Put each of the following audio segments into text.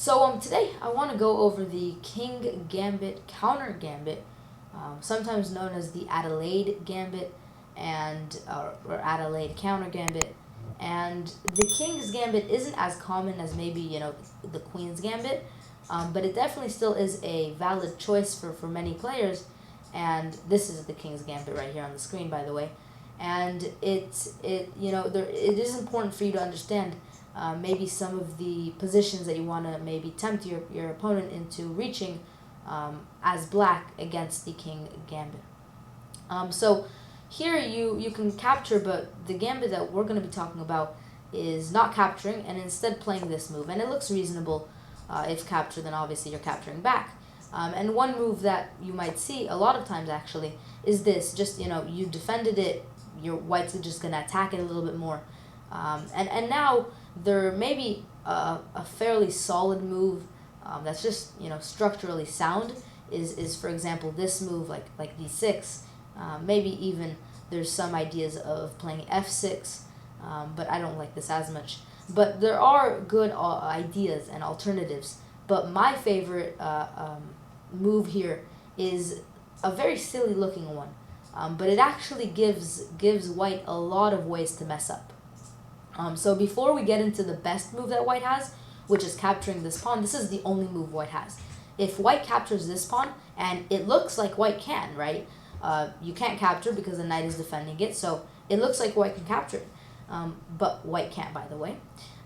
Today I want to go over the King Gambit counter gambit, sometimes known as the Adelaide Gambit and or Adelaide counter gambit. And the King's Gambit isn't as common as maybe the Queen's Gambit, but it definitely still is a valid choice for many players. And this is the King's Gambit right here on the screen, by the way. And it is important for you to understand maybe some of the positions that you want to maybe tempt your opponent into reaching as black against the King Gambit. So here you can capture, but the gambit that we're going to be talking about is not capturing and instead playing this move. And it looks reasonable. If captured, then obviously you're capturing back. And one move that you might see a lot of times actually is this. Just, you defended it, your whites are just going to attack it a little bit more. And now there may be a fairly solid move that's just, structurally sound is for example, this move like d6. Maybe even there's some ideas of playing f6, but I don't like this as much. But there are good ideas and alternatives. But my favorite move here is a very silly looking one, but it actually gives white a lot of ways to mess up. So before we get into the best move that white has, which is capturing this pawn, this is the only move white has. If white captures this pawn, and it looks like white can, right? You can't capture because the knight is defending it, so it looks like white can capture it, but white can't, by the way.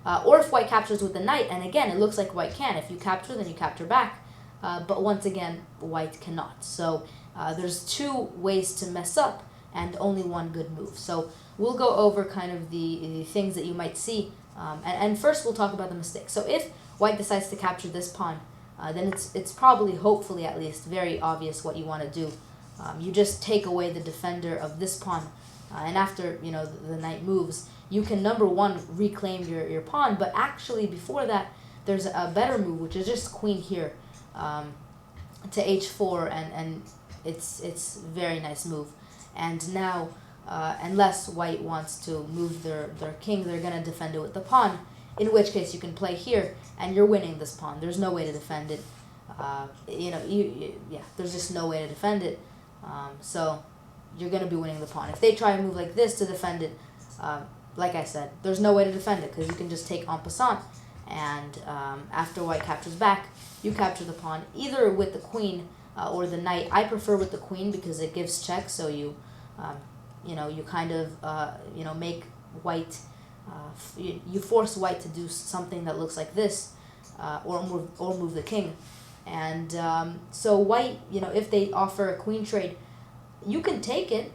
Or if white captures with the knight, and again, it looks like white can. If you capture, then you capture back, but once again, white cannot. So there's two ways to mess up, and only one good move. So we'll go over kind of the things that you might see, and first we'll talk about the mistakes. So if white decides to capture this pawn, then it's probably, hopefully at least, very obvious what you want to do. You just take away the defender of this pawn, and after the knight moves, you can, number one, reclaim your pawn, but actually before that, there's a better move, which is just queen here to h4, and it's very nice move. And now, unless white wants to move their king, they're going to defend it with the pawn, in which case you can play here, and you're winning this pawn. There's no way to defend it. There's just no way to defend it. So you're going to be winning the pawn. If they try a move like this to defend it, like I said, there's no way to defend it because you can just take en passant, and after white captures back, you capture the pawn either with the queen or the knight. I prefer with the queen because it gives check, so you kind of make white, you force white to do something that looks like this, or move the king. And so white, if they offer a queen trade, you can take it.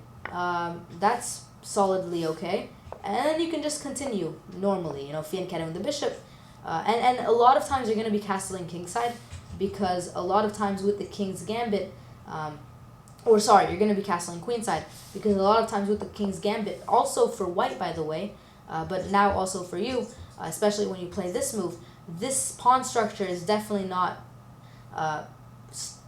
That's solidly okay. And then you can just continue normally, fianchettoing the bishop. And a lot of times you're going to be castling kingside, because a lot of times with the King's Gambit, you're going to be castling queenside, because a lot of times with the King's Gambit, also for white, by the way, but now also for you, especially when you play this move, this pawn structure is definitely not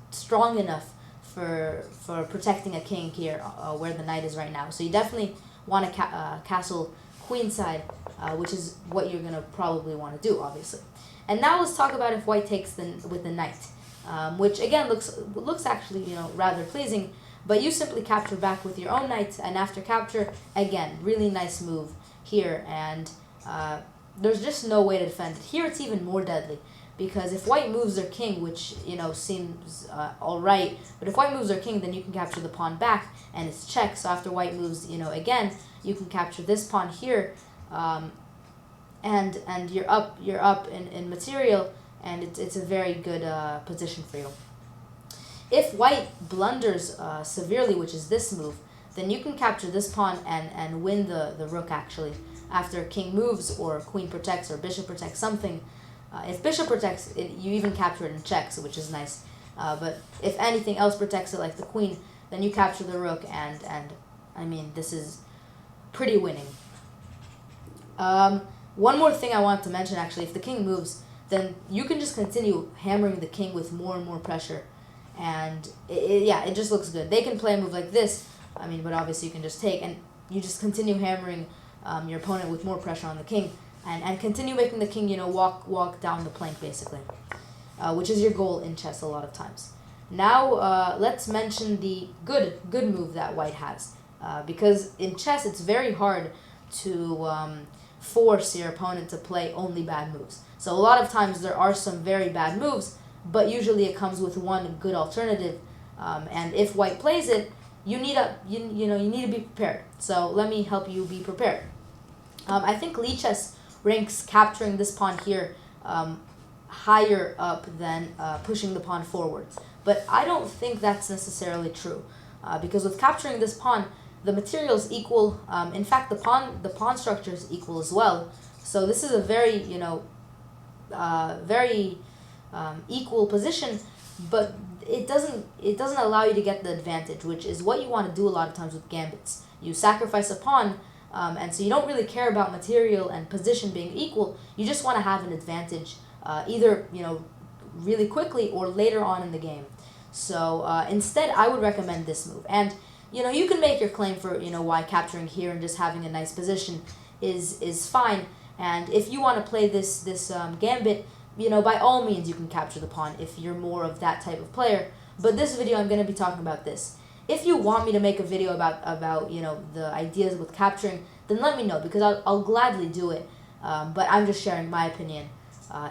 strong enough for protecting a king here, where the knight is right now. So you definitely want to castle queenside, which is what you're going to probably want to do, obviously. And now let's talk about if white takes with the knight, which again looks actually rather pleasing, but you simply capture back with your own knight, and after capture, again, really nice move here, and there's just no way to defend it. Here it's even more deadly, because if white moves their king, which seems alright, but if white moves their king, then you can capture the pawn back, and it's check. So after white moves, again, you can capture this pawn here, and you're up in material, and it's a very good position for you. If white blunders severely, which is this move, then you can capture this pawn and win the rook, actually, after king moves or queen protects or bishop protects something. If bishop protects it, you even capture it in checks, which is nice. But if anything else protects it, like the queen, then you capture the rook, and I mean, this is pretty winning. One more thing I want to mention, actually, if the king moves, then you can just continue hammering the king with more and more pressure, and it just looks good. They can play a move like this, but obviously you can just take, and you just continue hammering your opponent with more pressure on the king, and continue making the king, walk down the plank, basically. which is your goal in chess a lot of times. Now let's mention the good move that white has, because in chess it's very hard to force your opponent to play only bad moves. So a lot of times there are some very bad moves, but usually it comes with one good alternative. And if white plays it, you need to be prepared. So let me help you be prepared. I think Lichess ranks capturing this pawn here higher up than pushing the pawn forwards. But I don't think that's necessarily true, because with capturing this pawn, the material is equal. In fact, the pawn structure is equal as well. So this is a very very equal position, but it doesn't allow you to get the advantage, which is what you want to do a lot of times with gambits. You sacrifice a pawn, and so you don't really care about material and position being equal. You just want to have an advantage, either really quickly or later on in the game. So instead, I would recommend this move. And you can make your claim for why capturing here and just having a nice position is fine. And if you want to play this gambit, by all means you can capture the pawn if you're more of that type of player. But this video I'm going to be talking about this. If you want me to make a video about the ideas with capturing, then let me know, because I'll gladly do it. But I'm just sharing my opinion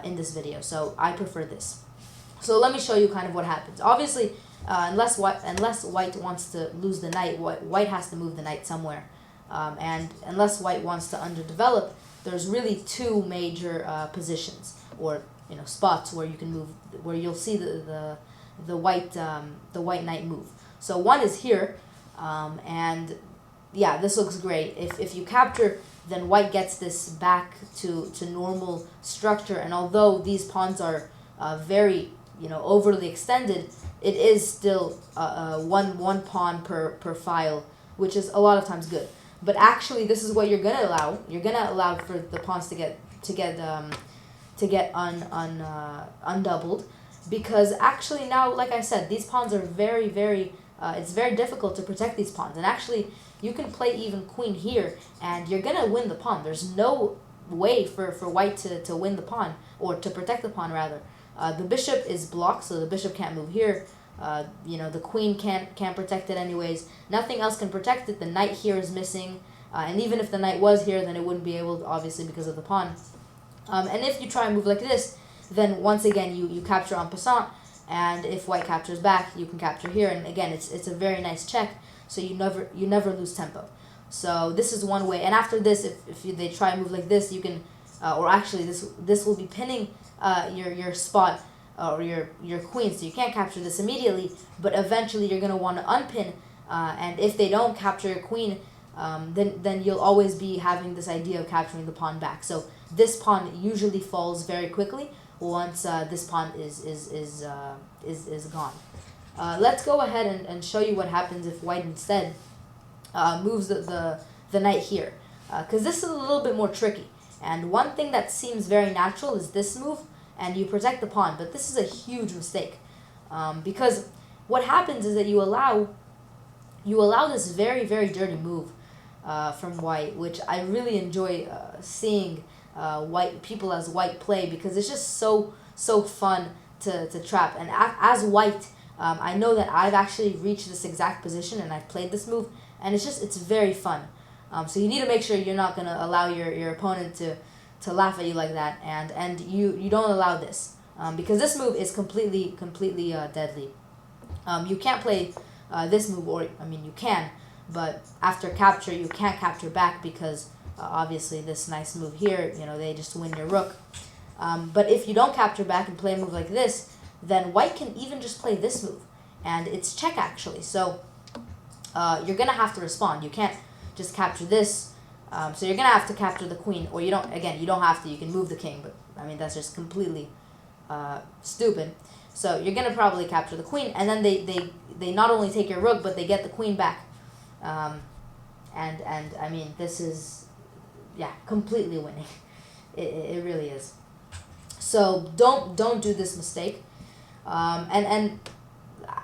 in this video, so I prefer this. So let me show you kind of what happens. Obviously, unless white wants to lose the knight, white has to move the knight somewhere. And unless white wants to underdevelop, there's really two major positions, or spots where you can move, where you'll see the white knight move. So one is here, and yeah, this looks great. If you capture, then white gets this back to normal structure, and although these pawns are very overly extended, it is still one pawn per file, which is a lot of times good. But actually, this is what you're gonna allow. You're gonna allow for the pawns to get undoubled, because actually now, like I said, these pawns are very it's very difficult to protect these pawns. And actually, you can play even queen here, and you're gonna win the pawn. There's no way for white to win the pawn, or to protect the pawn rather. The bishop is blocked, so the bishop can't move here. The queen can't protect it anyways. Nothing else can protect it. The knight here is missing, and even if the knight was here, then it wouldn't be able to, obviously, because of the pawn. And if you try and move like this, then once again you capture en passant, and if white captures back, you can capture here, and again it's a very nice check. So you never lose tempo. So this is one way. And after this, if they try and move like this, you can, or actually this will be pinning your spot, or your queen, so you can't capture this immediately, but eventually you're going to want to unpin, and if they don't capture your queen, then you'll always be having this idea of capturing the pawn back. So this pawn usually falls very quickly once this pawn is gone. Let's go ahead and show you what happens if white instead moves the knight here, because this is a little bit more tricky. And one thing that seems very natural is this move, and you protect the pawn, but this is a huge mistake, because what happens is that you allow this very dirty move from white, which I really enjoy seeing people as white play, because it's just so fun to trap. And as white, I know that I've actually reached this exact position and I've played this move, and it's very fun. So you need to make sure you're not going to allow your opponent to laugh at you like that, and you don't allow this, because this move is completely deadly. You can't play this move, or I mean you can, but after capture you can't capture back, because obviously this nice move here, they just win your rook. But if you don't capture back and play a move like this, then white can even just play this move, and it's check actually. So you're gonna have to respond. You can't just capture this. So you're gonna have to capture the queen, or you don't have to. You can move the king, but I mean that's just completely stupid. So you're gonna probably capture the queen, and then they not only take your rook, but they get the queen back. And I mean this is completely winning. It really is. So don't do this mistake. And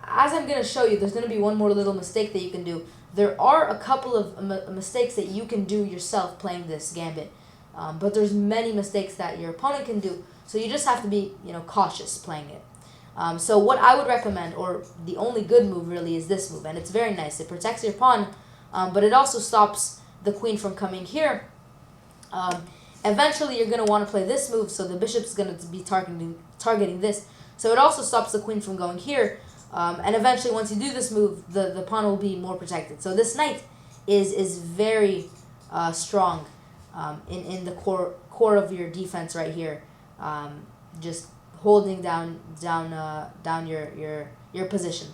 as I'm gonna show you, there's gonna be one more little mistake that you can do. There are a couple of mistakes that you can do yourself playing this gambit, but there's many mistakes that your opponent can do. So you just have to be, cautious playing it. So what I would recommend, or the only good move really, is this move, and it's very nice. It protects your pawn, but it also stops the queen from coming here. Eventually, you're going to want to play this move, so the bishop's going to be targeting this. So it also stops the queen from going here, and eventually, once you do this move, the pawn will be more protected. So this knight is very strong in the core of your defense right here, just holding down your position.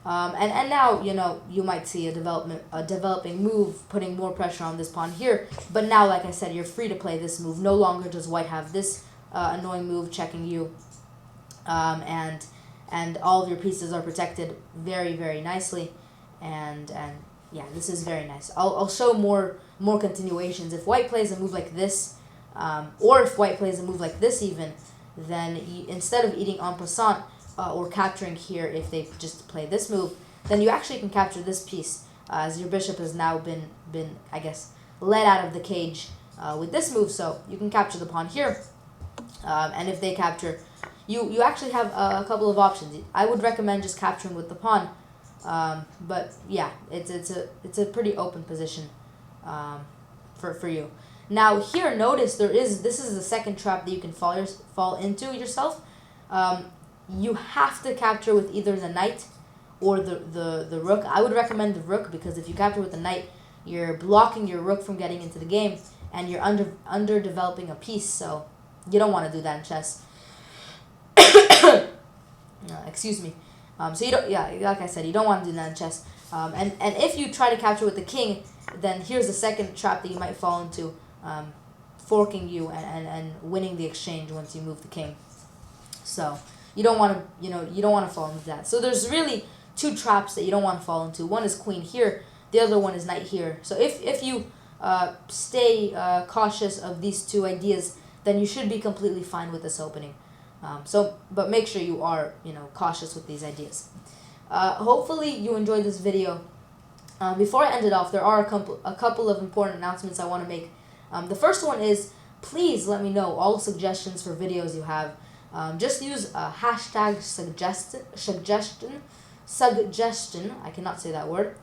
And now, you might see a developing move putting more pressure on this pawn here. But now, like I said, you're free to play this move. No longer does white have this annoying move checking you. And all of your pieces are protected very, very nicely. And yeah, this is very nice. I'll show more continuations. If white plays a move like this, or if white plays a move like this even, then instead of eating en passant, or capturing here, if they just play this move, then you actually can capture this piece, as your bishop has now been I guess, let out of the cage with this move. So you can capture the pawn here, and if they capture, you actually have a couple of options. I would recommend just capturing with the pawn, but yeah, it's a pretty open position for you. Now here, notice this is the second trap that you can fall into yourself. You have to capture with either the knight or the rook. I would recommend the rook, because if you capture with the knight, you're blocking your rook from getting into the game, and you're underdeveloping a piece. So you don't want to do that in chess. Excuse me. So you don't. Yeah, like I said, you don't want to do that in chess. And if you try to capture with the king, then here's the second trap that you might fall into, forking you and winning the exchange once you move the king. So you don't want to, you don't want to fall into that. So there's really two traps that you don't want to fall into. One is queen here. The other one is knight here. So if you stay cautious of these two ideas, then you should be completely fine with this opening. But make sure you are, cautious with these ideas. Hopefully you enjoyed this video. Before I end it off, there are a couple of important announcements I want to make. The first one is, please let me know all suggestions for videos you have. Just use hashtag suggestion. I cannot say that word.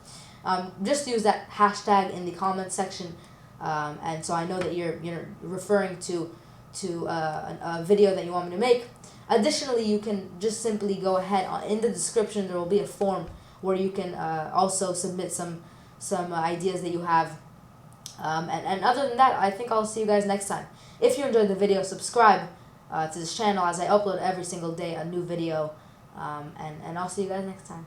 Just use that hashtag in the comments section, and so I know that you're referring to a video that you want me to make. Additionally, you can just simply go ahead. In the description, there will be a form where you can also submit some ideas that you have. And other than that, I think I'll see you guys next time. If you enjoyed the video, subscribe to this channel, as I upload every single day a new video. And I'll see you guys next time.